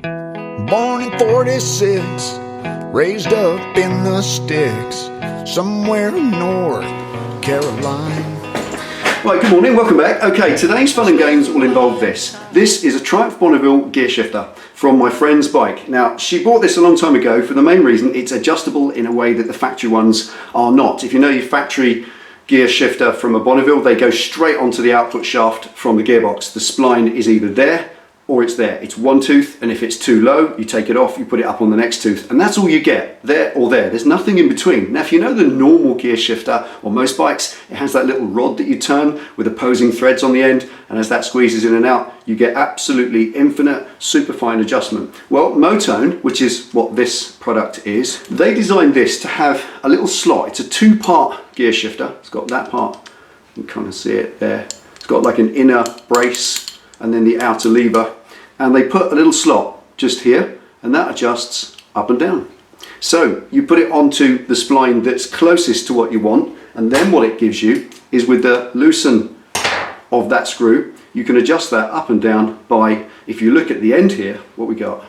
Born in 46, raised up in the sticks, somewhere in North Carolina. Right, good morning, welcome back. Okay, today's fun and games will involve this. This is a Triumph Bonneville gear shifter from my friend's bike. Now, she bought this a long time ago for the main reason it's adjustable in a way that the factory ones are not. If you know your factory gear shifter from a Bonneville, they go straight onto the output shaft from the gearbox. The spline is either there or it's there. It's one tooth, and if it's too low, you take it off, you put it up on the next tooth, and that's all you get, there or there. There's nothing in between. Now, if you know the normal gear shifter on most bikes, it has that little rod that you turn with opposing threads on the end, and as that squeezes in and out, you get absolutely infinite, super fine adjustment. Well, Motone, which is what this product is, they designed this to have a little slot. It's a two-part gear shifter. It's got that part, you can kind of see it there. It's got like an inner brace and then the outer lever, and they put a little slot just here, and that adjusts up and down. So you put it onto the spline that's closest to what you want, and then what it gives you is, with the loosen of that screw, you can adjust that up and down by, if you look at the end here, what we got,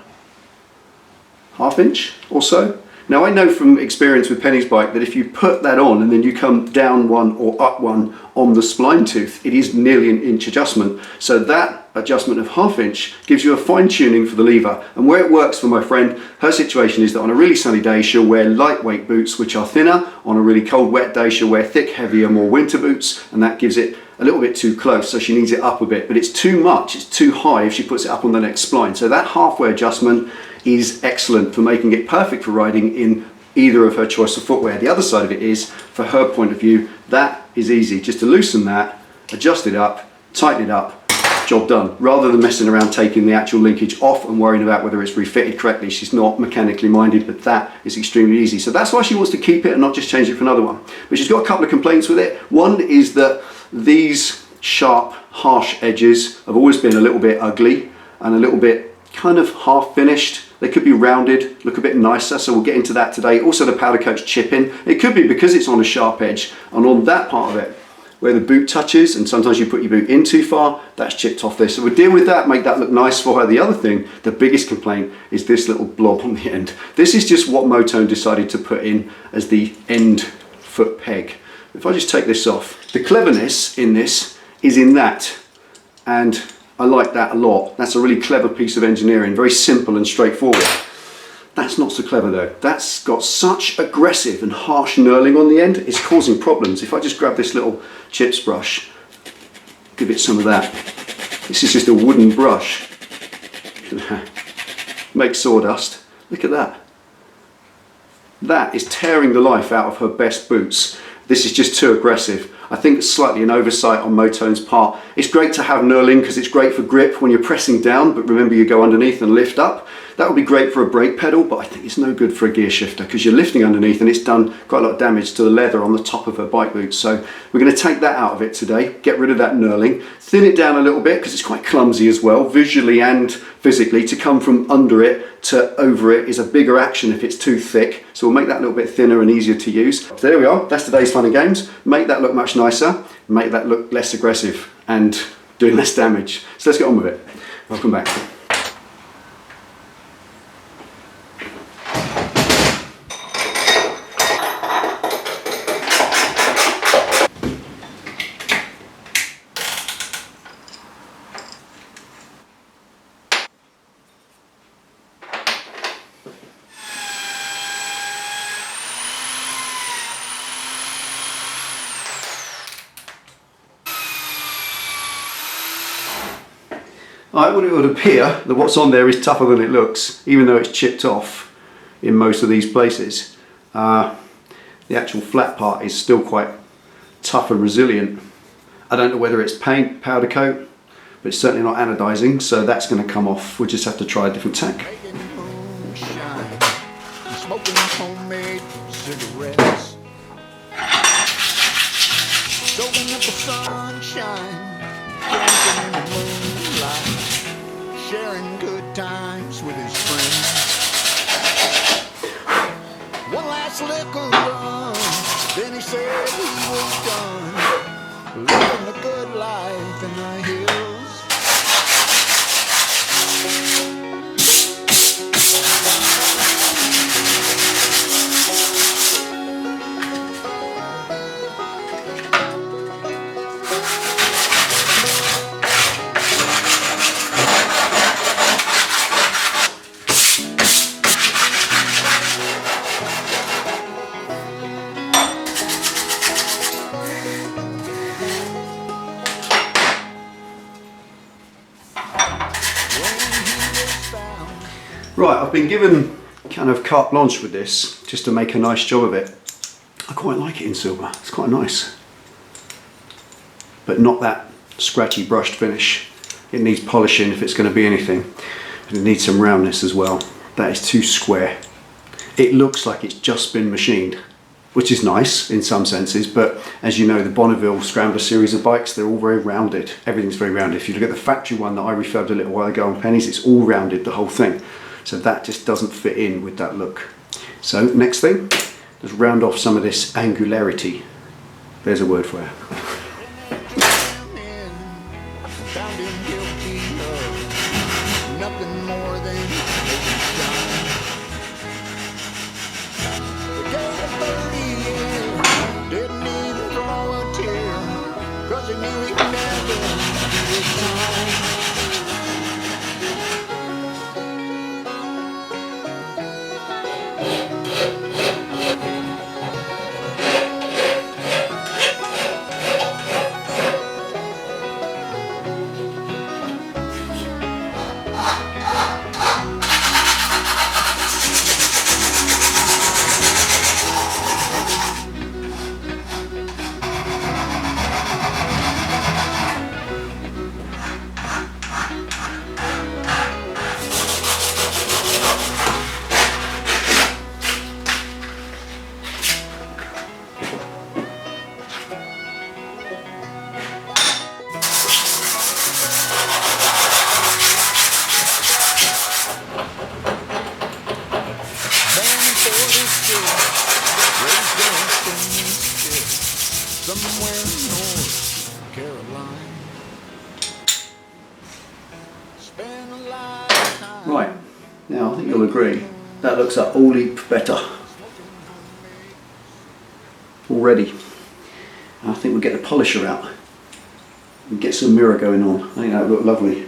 1/2 inch or so. Now, I know from experience with Penny's bike that if you put that on and then you come down one or up one on the spline tooth, it is nearly an inch adjustment. So that adjustment of 1/2 inch gives you a fine tuning for the lever. And where it works for my friend, her situation is that on a really sunny day she'll wear lightweight boots which are thinner. On a really cold wet day she'll wear thick, heavier, more winter boots, and that gives it a little bit too close, so she needs it up a bit, but it's too much, it's too high if she puts it up on the next spline. So that halfway adjustment is excellent for making it perfect for riding in either of her choice of footwear. The other side of it is, for her point of view, that is easy. Just to loosen that, adjust it up, tighten it up, job done. Rather than messing around taking the actual linkage off and worrying about whether it's refitted correctly. She's not mechanically minded, but that is extremely easy. So that's why she wants to keep it and not just change it for another one. But she's got a couple of complaints with it. One is that these sharp, harsh edges have always been a little bit ugly and a little bit kind of half finished. They could be rounded, look a bit nicer, so we'll get into that today. Also, the powder coat's chipping. It could be because it's on a sharp edge, and on that part of it where the boot touches, and sometimes you put your boot in too far, that's chipped off there. So we'll deal with that, make that look nice for her. The other thing, the biggest complaint, is this little blob on the end. This is just what Motone decided to put in as the end foot peg. If I just take this off, the cleverness in this is in that, and I like that a lot. That's a really clever piece of engineering, very simple and straightforward. That's not so clever though. That's got such aggressive and harsh knurling on the end, it's causing problems. If I just grab this little chips brush, give it some of that. This is just a wooden brush. Make sawdust. Look at that. That is tearing the life out of her best boots. This is just too aggressive. I think it's slightly an oversight on Motone's part. It's great to have knurling because it's great for grip when you're pressing down, but remember you go underneath and lift up. That would be great for a brake pedal, but I think it's no good for a gear shifter because you're lifting underneath and it's done quite a lot of damage to the leather on the top of her bike boots. So we're going to take that out of it today, get rid of that knurling, thin it down a little bit because it's quite clumsy as well, visually and physically. To come from under it to over it is a bigger action if it's too thick. So we'll make that a little bit thinner and easier to use. So there we are, that's today's fun and games. Make that look much nicer, make that look less aggressive and doing less damage. So let's get on with it. Welcome back. Alright, well, it would appear that what's on there is tougher than it looks, even though it's chipped off in most of these places. The actual flat part is still quite tough and resilient. I don't know whether it's paint, powder coat, but it's certainly not anodizing, so that's going to come off. We'll just have to try a different tack. Smoking homemade cigarettes, soaking up the sunshine, drinking in the moonlight, sharing good times with his friends. One last liquor run, then he said he was done, living the good life in the hills. Right, I've been given kind of carte blanche with this just to make a nice job of it. I quite like it in silver, it's quite nice. But not that scratchy brushed finish. It needs polishing if it's going to be anything. And it needs some roundness as well. That is too square. It looks like it's just been machined, which is nice in some senses, but as you know, the Bonneville Scrambler series of bikes, they're all very rounded. Everything's very rounded. If you look at the factory one that I refurbed a little while ago on Pennies, it's all rounded, the whole thing. So that just doesn't fit in with that look. So next thing, just round off some of this angularity. There's a word for it. Found him guilty of nothing more than shine. The day of 30 years didn't even throw a tear, 'cause he knew he'd never do it time. Somewhere in North Carolina. Spend a lifetime. Right, now I think you'll agree, that looks a whole heap better already. And I think we'll get the polisher out and get some mirror going on. I think that would look lovely.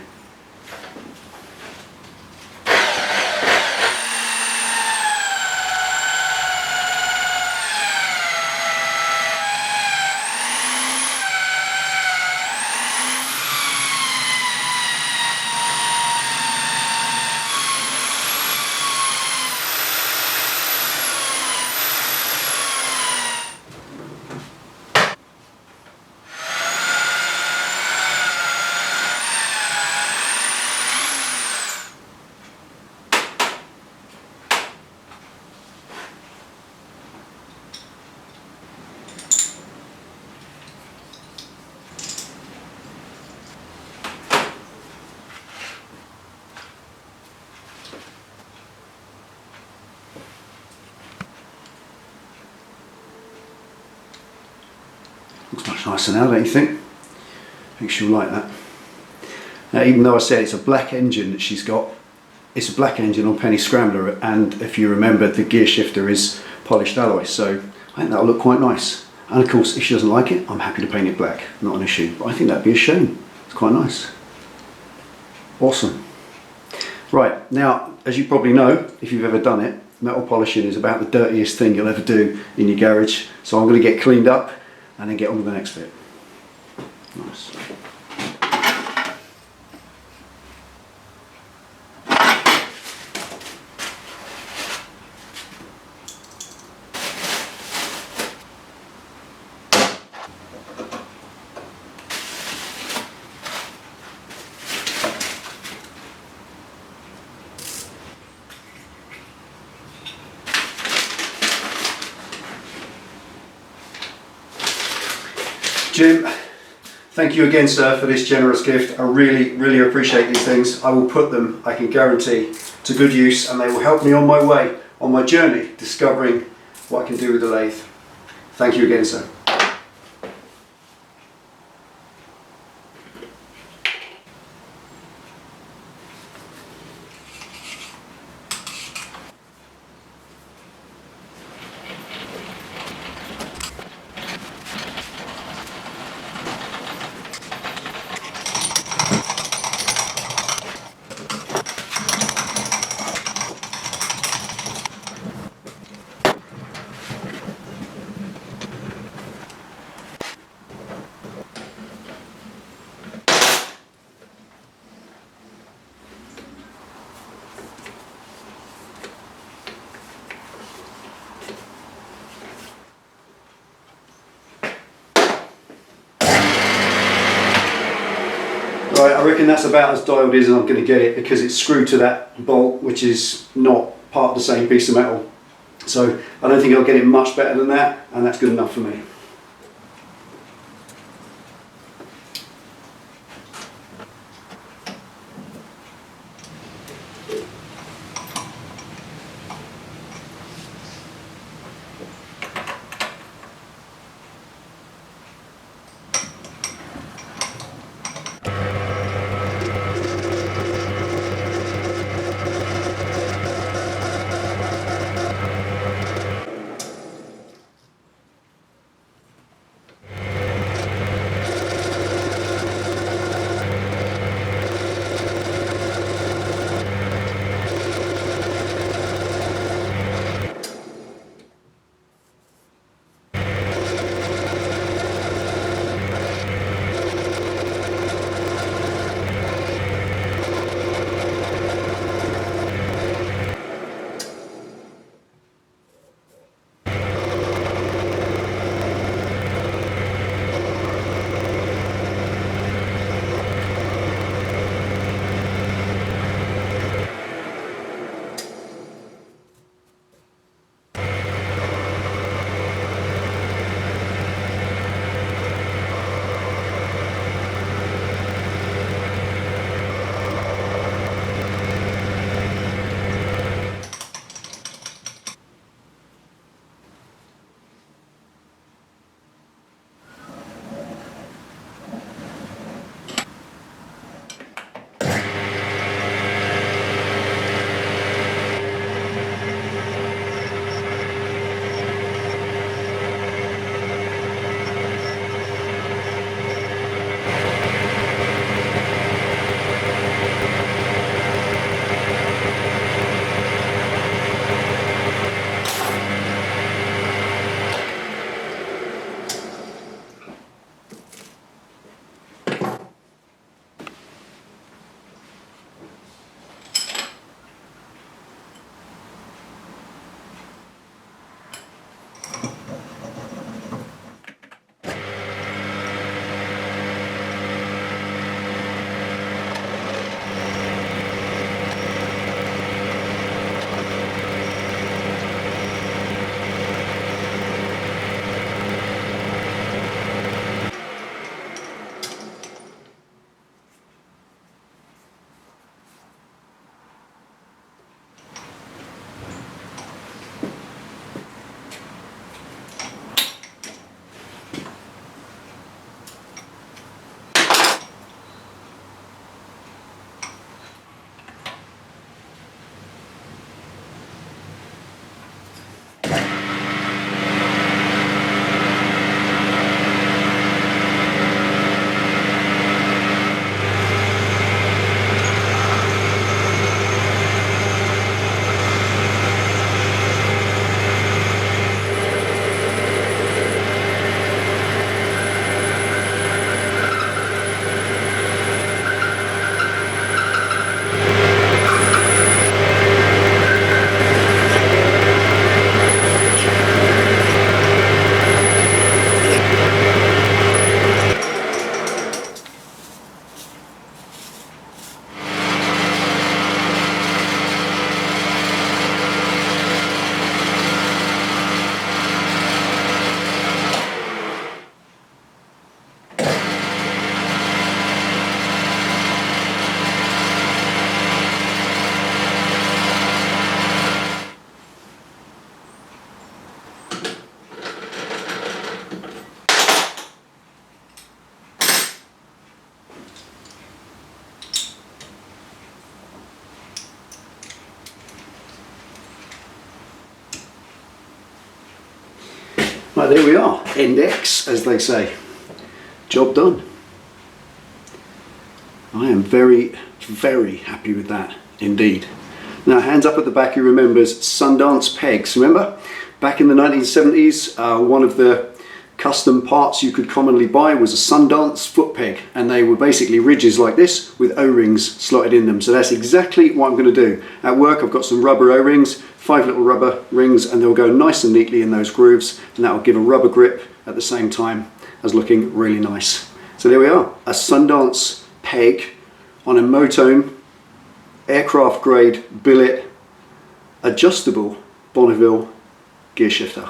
Looks much nicer now, don't you think? I think she'll like that. Now, even though I said it's a black engine that she's got, it's a black engine on Penny Scrambler, and if you remember, the gear shifter is polished alloy, so I think that'll look quite nice. And of course, if she doesn't like it, I'm happy to paint it black, not an issue. But I think that'd be a shame. It's quite nice. Awesome. Right, now, as you probably know, if you've ever done it, metal polishing is about the dirtiest thing you'll ever do in your garage. So I'm going to get cleaned up and then get on with the next bit. Nice. Jim, thank you again, sir, for this generous gift. I really appreciate these things. I will put them, I can guarantee, to good use, and they will help me on my way, on my journey, discovering what I can do with the lathe. Thank you again, sir. I reckon that's about as dialed in as I'm going to get it, because it's screwed to that bolt, which is not part of the same piece of metal. So I don't think I'll get it much better than that, and that's good enough for me. Right, there we are, index as they say. Job done. I am very, very happy with that indeed. Now, hands up at the back who remembers Sundance pegs. Remember, back in the 1970s, one of the custom parts you could commonly buy was a Sundance foot peg, and they were basically ridges like this with O-rings slotted in them. So that's exactly what I'm going to do. At work I've got some rubber O-rings, 5 little rubber rings, and they'll go nice and neatly in those grooves, and that will give a rubber grip at the same time as looking really nice. So there we are, a Sundance peg on a Motone aircraft grade billet adjustable Bonneville gear shifter.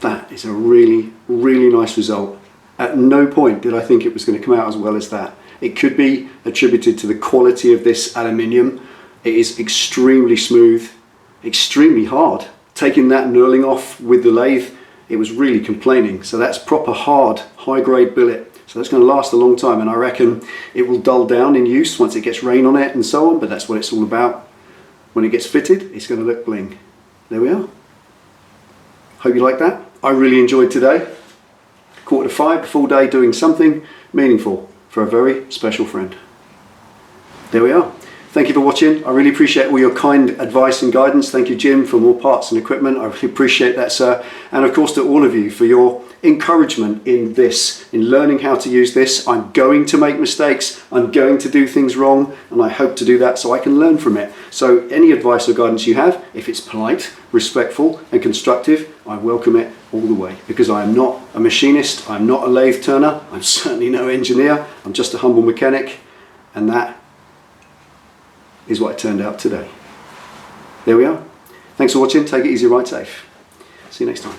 That is a really, really nice result. At no point did I think it was going to come out as well as that. It could be attributed to the quality of this aluminium. It is extremely smooth, extremely hard. Taking that knurling off with the lathe, it was really complaining. So that's proper hard, high grade billet. So that's going to last a long time, and I reckon it will dull down in use once it gets rain on it and so on, but that's what it's all about. When it gets fitted, it's going to look bling. There we are. Hope you like that. I really enjoyed today. 4:45, a full day doing something meaningful for a very special friend. There we are. Thank you for watching. I really appreciate all your kind advice and guidance. Thank you, Jim, for more parts and equipment. I really appreciate that, sir. And of course to all of you for your encouragement in this, in learning how to use this. I'm going to make mistakes. I'm going to do things wrong, and I hope to do that so I can learn from it. So any advice or guidance you have, if it's polite, respectful and constructive, I welcome it all the way, because I am not a machinist, I'm not a lathe turner, I'm certainly no engineer, I'm just a humble mechanic, and that is what it turned out today. There we are. Thanks for watching. Take it easy, ride safe. See you next time.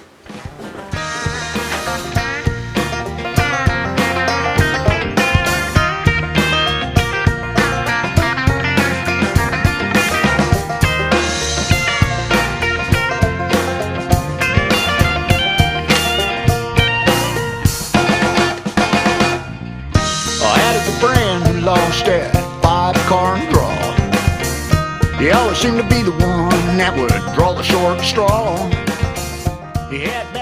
Lost at 5-car draw. He always seemed to be the one that would draw the short straw. He had